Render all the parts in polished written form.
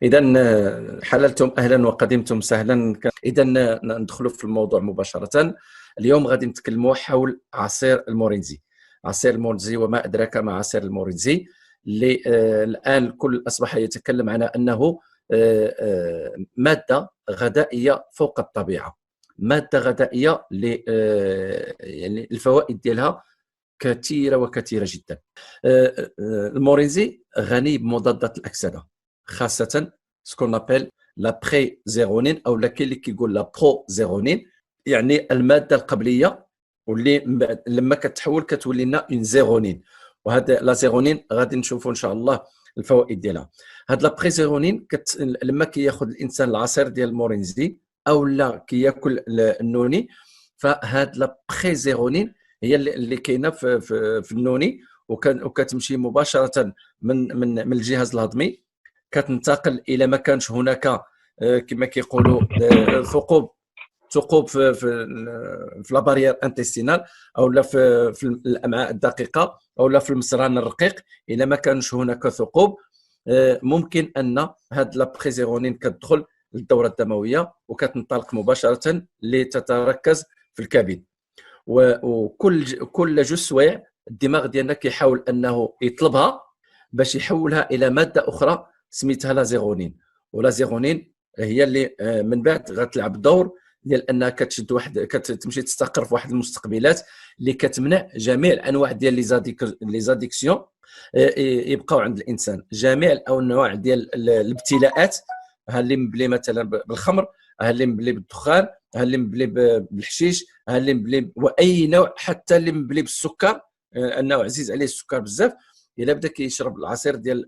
إذا حللتم أهلا وقدمتم سهلا. إذا ندخلوا في الموضوع مباشرة. اليوم غادي نتكلموا حول عصير المورينزي. عصير المورينزي، وما أدراك ما عصير المورينزي، اللي الآن الكل أصبح يتكلم عن أنه مادة غذائية فوق الطبيعة، مادة غذائية اللي يعني الفوائد ديالها كثيرة وكثيرة جدا. المورينزي غني بمضادات الأكسدة، خاصة سكون ابل لا بري زيرونين، او كاين اللي كيقول لا برو زيرونين، يعني الماده القبليه، واللي لما كتحول كتولي لنا اون زيرونين. وهذا لا زيرونين غادي نشوفوا ان شاء الله الفوائد ديالها. هاد لا بري زيرونين لما كياخذ الانسان العصير ديال المورينزي او لا كياكل النوني، فهاد لا بري زيرونين هي اللي كاينه في النوني، وكتمشي مباشره من الجهاز الهضمي، كتنتقل الى ما كانش هناك كما كيقولوا ثقوب في لا بارير انتستينال، او لا في الامعاء الدقيقه، او لا في المصران الرقيق. الى ما كانش هناك ثقوب، ممكن ان هاد لا بريزيرونين كتدخل للدوره الدمويه وكتنطلق مباشره لتتركز في الكبد. وكل جزء سويع الدماغ ديالنا كيحاول انه يطلبها باش يحولها الى ماده اخرى سميتها لا زيرونين. ولا زيرونين هي اللي من بعد غتلعب دور ديال انها كتشد واحد، كتمشي تستقر في واحد المستقبلات اللي كتمنع جميع الانواع ديال لي زاديكسيون يبقاو عند الانسان، جميع الانواع ديال الابتلاءات، ها اللي مبلي مثلا بالخمر، ها اللي مبلي بالدخان، ها اللي مبلي بالحشيش، ها اللي مبلي واي نوع، حتى اللي مبلي بالسكر، انه عزيز عليه السكر بزاف. الا بدا كيشرب العصير ديال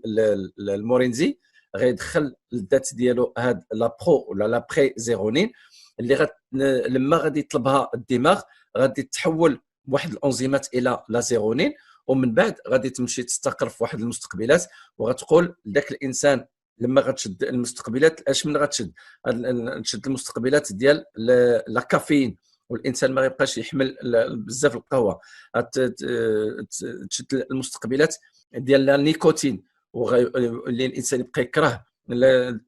المورينزي غيدخل الذات ديالو هاد لا برو ولا لا بري زيرونين، اللي لما غادي يطلبها الدماغ غادي تتحول بواحد الانزيمات الى لا زيرونين، ومن بعد غادي تمشي تستقر في واحد المستقبلات، وغتقول لذاك الانسان لما غتشد المستقبلات، اش من غتشد؟ تشد المستقبلات ديال لا كافيين، والانسان ما غيبقاش يحمل بزاف القهوه. تشد المستقبلات ديال النيكوتين، اللي الانسان يبقى يكره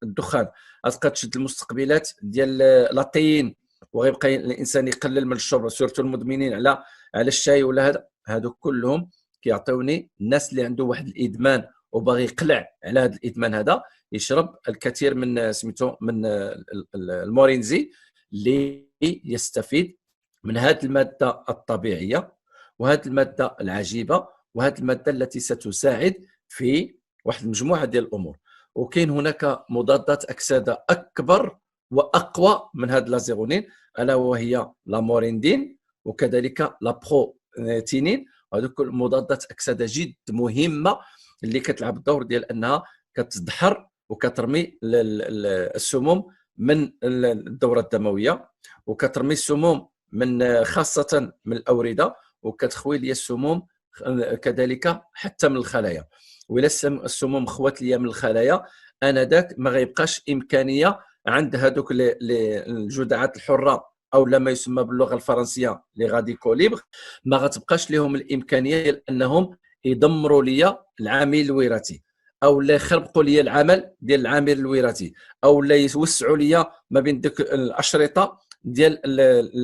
الدخان. غتبقى تشد المستقبلات ديال لاطين، وغيبقى الانسان يقلل من الشرب، سورتو المدمنين على الشاي ولا هذا. هادو كلهم كيعطيوني الناس اللي عنده واحد الادمان وباغي يقلع على هذا الادمان هذا، يشرب الكثير من سميتو من المورينزي، اللي يستفيد من هذه الماده الطبيعيه وهذه الماده العجيبه وهذه الماده التي ستساعد في واحد المجموعه ديال الامور. وكاين هناك مضادات اكسده اكبر واقوى من هذا لازيرونين، الا وهي لاموريندين وكذلك لابروتينين. هذوك مضادات اكسده جد مهمه اللي كتلعب الدور ديال انها كتدحر وكترمي السموم من الدوره الدمويه، وكترمي السموم من خاصه من الاورده، وكتخوي لي السموم كذلك حتى من الخلايا. وإلا السموم خوات ليا من الخلايا، انذاك ما غيبقاش امكانيه عند هذوك الجدعات الحره، او لما يسمى باللغه الفرنسيه لي غاديكو ليبر، ما غتبقاش لهم الامكانيه ديال انهم يدمروا لي العامل الوراثي، او لا يخربقوا لي العمل ديال العامل الوراثي، او لا يوسعوا لي ما بين ديك الاشرطه ديال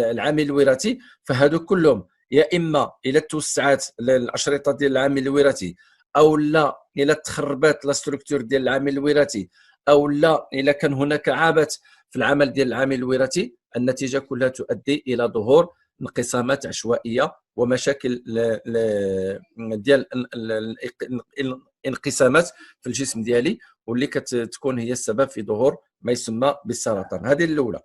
العامل الوراثي. فهادو كلهم يا اما الى توسعات الاشرطه ديال العامل الوراثي، او لا الى تخربات لا ستركتور ديال العامل الوراثي، او لا الى كان هناك عبث في العمل ديال العامل الوراثي، النتيجه كلها تؤدي الى ظهور انقسامات عشوائيه ومشاكل ديال الانقسامات في الجسم ديالي، واللي كتكون هي السبب في ظهور ما يسمى بالسرطان. هذه الاولى.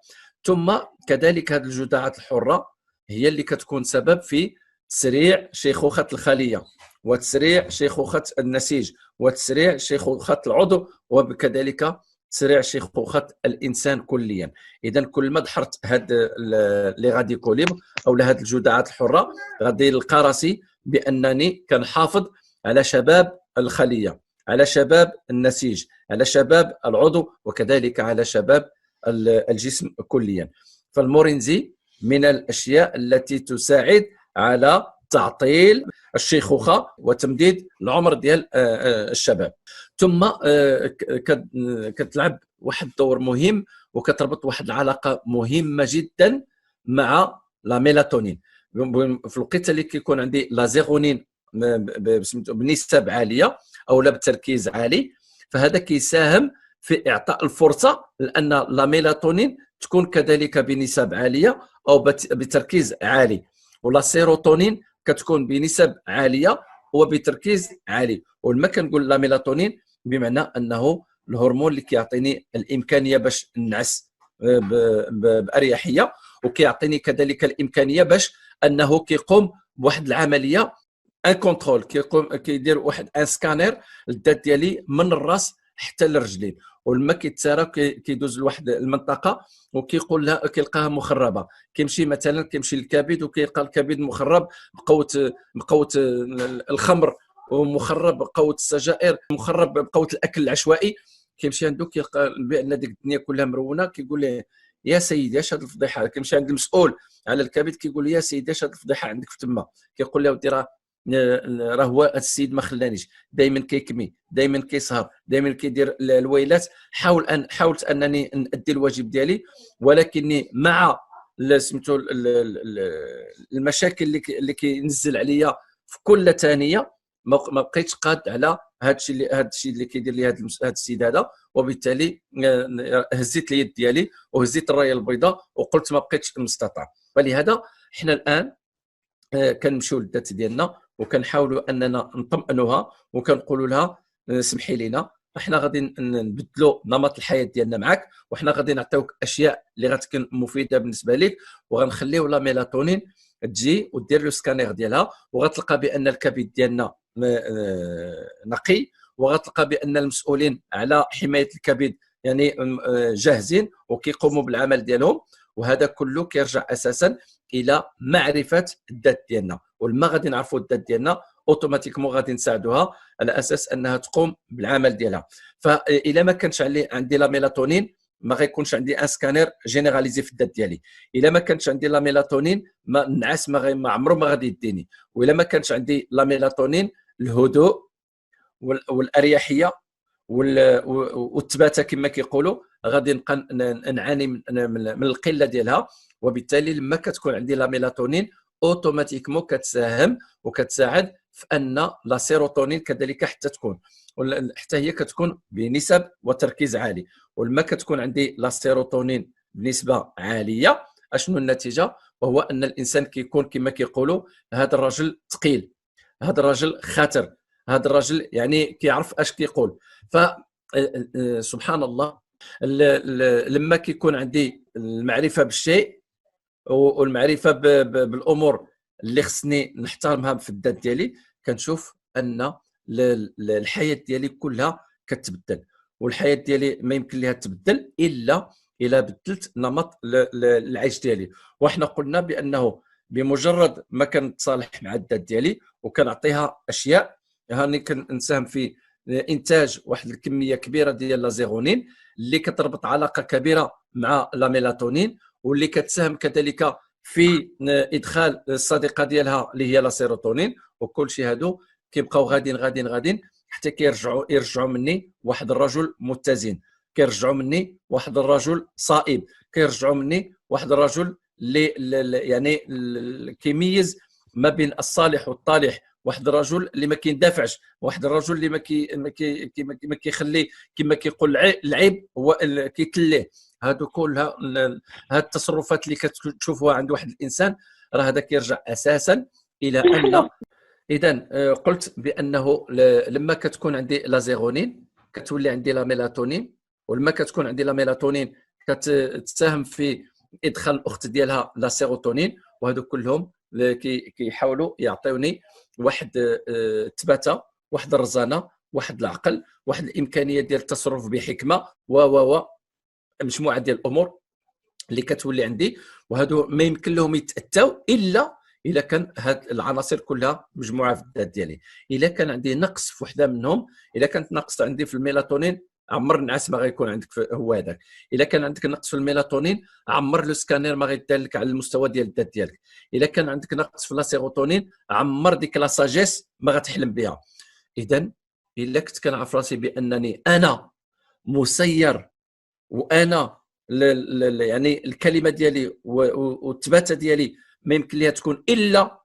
ثم كذلك هذه الجدعات الحره هي اللي كتكون سبب في تسريع شيخوخه الخليه، وتسريع شيخوخه النسيج، وتسريع شيخوخه العضو، وكذلك تسريع شيخوخه الانسان كليا. اذا كل ما دحرت هاد لي غاديكو ليبر او هاد الجدعات الحره، غادي نلقى راسي بانني كنحافظ على شباب الخليه، على شباب النسيج، على شباب العضو، وكذلك على شباب الجسم كليا. فالمورينزي من الاشياء التي تساعد على تعطيل الشيخوخه وتمديد العمر ديال الشباب. ثم كتلعب واحد الدور مهم وكتربط واحد العلاقه مهمه جدا مع لا ميلاتونين. في الوقت اللي كيكون عندي لا زيغونين بنسب عاليه او لا بتركيز عالي، فهذا كيساهم في اعطاء الفرصه لان لا ميلاتونين تكون كذلك بنسب عاليه او بتركيز عالي، ولا سيروتونين كتكون بنسب عاليه وبتركيز عالي. ولما كنقول لا ميلاتونين بمعنى انه الهرمون اللي كيعطيني الامكانيه باش نعس باريحيه، وكيعطيني كذلك الامكانيه باش انه كيقوم بواحد العمليه ان كونترول، كيدير واحد ان سكانير للذات ديالي من الراس حتى للرجلين، ولما كيتسارى كيدوز لواحد المنطقه وكيقول لها كيلقاها مخربه، كيمشي مثلا كيمشي للكبد وكيلقى الكبد مخرب بقوه الخمر، ومخرب بقوه السجائر، مخرب بقوه الاكل العشوائي. كيمشي عنده كيلقى بان ديك الدنيا كلها مرونه، كيقول له يا سيدي اش هذه الفضيحه. كيمشي عند المسؤول على الكبد كيقول له يا سيدي اش هذه الفضيحه عندك في تما. كيقول له ودي راه هو هذا السيد ما خلانيش، دائما كيكمي، دائما كيسهر، دائما كيدير الويلات. حاولت انني نادي الواجب ديالي، ولكني مع سميتو المشاكل اللي كينزل عليا في كل ثانيه ما بقيتش قاد على هذا الشيء اللي كيدير لي هذا السيد هذا، وبالتالي هزيت اليد ديالي وهزيت الرايه البيضاء وقلت ما بقيتش مستطاع. فلهذا حنا الان كنمشيو للذات ديالنا وكنحاولوا اننا نطمئنوها وكنقولوا لها سمحي لنا، احنا غادي نبدلوا نمط الحياه ديالنا معك، وحنا غادي نعطيوك اشياء اللي غتكون مفيده بالنسبه لك، وغنخليو لا ميلاتونين تجي ودير له سكانير ديالها، وغتلقى بان الكبد ديالنا نقي، وغتلقى بان المسؤولين على حمايه الكبد يعني جاهزين وكيقوموا بالعمل ديالهم. وهذا كله كيرجع اساسا الى معرفه الذات ديالنا، ولما غادي نعرفوا الذات ديالنا اوتوماتيكمون غادي نساعدوها على اساس انها تقوم بالعمل ديالها. فاذا ما كانش عندي لا ميلاتونين ما غيكونش عندي ان سكانير جينيراليزي في الذات ديالي. الا ما كانش عندي لا ميلاتونين ما النعاس ما عمره ما غادي يديني. والا ما كانش عندي لا ميلاتونين الهدوء والاريحيه والثباته كما كيقولوا غادي نبقى نعاني من القله ديالها. وبالتالي لما كتكون عندي لا ميلاتونين اوتوماتيكمون كتساهم وكتساعد في ان لا سيروتونين كذلك حتى هي كتكون بنسب وتركيز عالي. ولما كتكون عندي لا سيروتونين بنسبه عاليه اشنو النتيجه؟ وهو ان الانسان كيكون كما كيقولوا هذا الرجل ثقيل، هذا الرجل خطر، هذا الرجل يعني كيعرف اش كيقول. ف سبحان الله لما كيكون عندي المعرفه بالشيء والمعرفه بالامور اللي خصني نحترمها في الذات ديالي، كنشوف ان الحياه ديالي كلها كتبدل. والحياه ديالي ما يمكن لها تبدل الا بدلت نمط العيش ديالي. وحنا قلنا بانه بمجرد ما كنتصالح مع الذات ديالي وكنعطيها اشياء، هاني كنساهم في انتاج واحد الكميه كبيره ديال لا زيغونين اللي كتربط علاقه كبيره مع لا ميلاتونين، واللي كتساهم كذلك في ادخال الصديقه ديالها اللي هي لا سيروتونين. وكل شيء هادو كيبقاو غاديين حتى يرجعوا مني واحد الرجل متزن، كيرجعوا مني واحد الرجل صائب، كيرجعوا مني واحد الرجل اللي يعني كيميز ما بين الصالح والطالح، واحد الرجل اللي ما كيندافعش، واحد الرجل اللي ما كيخلي كما كيقول العيب هو كيتليه. هادو كلها هاد التصرفات اللي كتشوفوها عند واحد الانسان راه هذا كيرجع اساسا الى ان اذا قلت بانه لما كتكون عندي لا زيغونين كتولي عندي لا ميلاتونين، ولما كتكون عندي لا ميلاتونين كتساهم في ادخال الاخت ديالها لا سيروتونين. وهذو كلهم كيحاولوا يعطيوني واحد الثباته، واحد الرزانه، واحد العقل، واحد الامكانيه ديال التصرف بحكمه و مجموعه ديال الامور اللي كتولي عندي. وهادو ما يمكن لهم يتاتاو الا كان هاد العناصر كلها مجموعه في الذات ديالي. الا كان عندي نقص في وحده منهم، الا كانت نقص عندي في الميلاتونين عمر النعاس ما غيكون عندك هو هذاك. الا كان عندك نقص في الميلاتونين عمر لو سكانير ما غيدير لك على المستوى ديال الذات ديالك. الا كان عندك نقص في لا سيروتونين عمر ديك لا ساجيس ما غتحلم بها. اذا الا كنت كنعرف راسي بانني انا مسير، وانا يعني الكلمه ديالي والثباته ديالي ما يمكن ليها تكون الا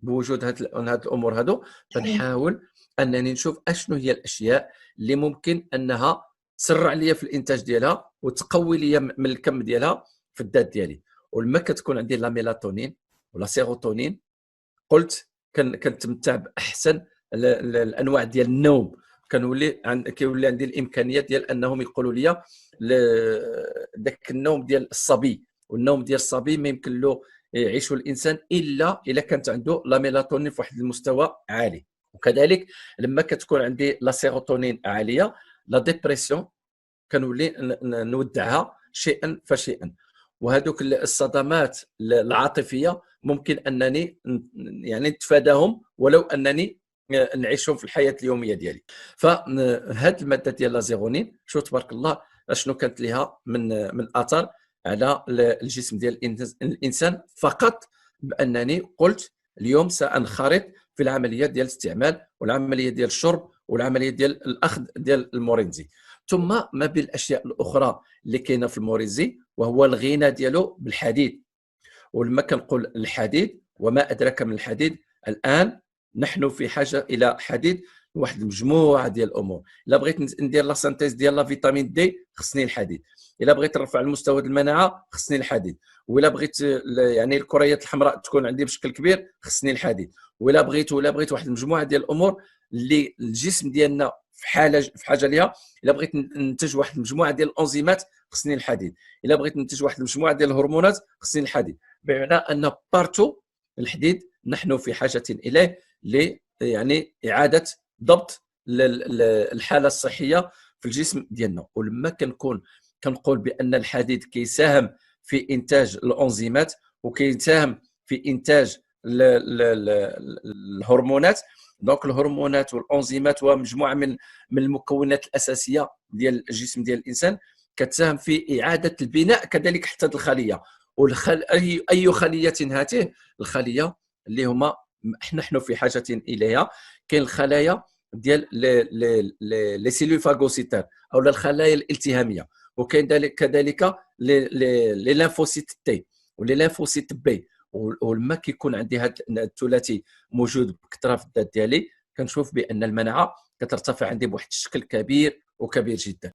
بوجود هاد الامور هادو. فنحاول انني نشوف اشنو هي الاشياء اللي ممكن انها تسرع ليا في الانتاج ديالها وتقوي ليا من الكم ديالها في الذات ديالي. ولما كتكون عندي لا ميلاتونين ولا سيروتونين، قلت كنتمتع باحسن الانواع ديال النوم. كيولي عندي الامكانيه ديال انهم يقولوا لي داك النوم ديال الصبي، والنوم ديال الصبي ما يمكن له يعيشه الانسان الا كانت عنده لا ميلاتونين في واحد المستوى عالي. وكذلك لما كتكون عندي لا سيروتونين عاليه، لا ديبرسيون كنولي نودعها شيئا فشيئا. وهذوك الصدمات العاطفيه ممكن انني يعني نتفاداهم ولو انني نعيشهم في الحياه اليوميه ديالي. فهاد الماده ديال لازيغونين شوف تبارك الله اشنو كانت لها من اثر على الجسم ديال الانسان، فقط بانني قلت اليوم سانخرط في العمليه ديال الاستعمال والعمليه ديال الشرب والعمليه ديال الاخذ ديال المورينزي. ثم ما بين الاشياء الاخرى اللي كاينه في المورينزي وهو الغنى ديالو بالحديد. ولما كنقول الحديد وما ادراك من الحديد، الان نحن في حاجه الى حديد واحد المجموعه ديال الامور. الا بغيت ندير لا سانتيز ديال لا فيتامين دي خصني الحديد، الا بغيت نرفع المستوى ديال المناعه خصني الحديد، والا بغيت يعني الكريات الحمراء تكون عندي بشكل كبير خصني الحديد، ولا بغيت واحد المجموعه ديال الامور اللي الجسم ديالنا في حاجه ليها. الا بغيت ننتج واحد المجموعه ديال الانزيمات خصني الحديد، الا بغيت ننتج واحد المجموعه ديال الهرمونات خصني الحديد. بمعنى ان بارتو الحديد نحن في حاجه اليه يعني اعاده ضبط الحاله الصحيه في الجسم ديالنا. ولما كنقول بان الحديد كيساهم في انتاج الانزيمات وكيساهم في انتاج الهرمونات. دونك الهرمونات والانزيمات ومجموعه من المكونات الاساسيه ديال الجسم ديال الانسان كتساهم في اعاده البناء كذلك حتى الخليه. اي خليه هاته الخليه اللي هما نحن في حاجه اليها. كاين الخلايا ديال لي سيلول فاغوسيتار او الخلايا الالتهاميه، وكاين كذلك لي ليمفوسيت تي ولي ليمفوسيت بي. ولما كيكون عندي هذا الثلاثي موجود بكثره في الذات ديالي كنشوف بان المناعه كترتفع عندي بواحد الشكل كبير وكبير جدا.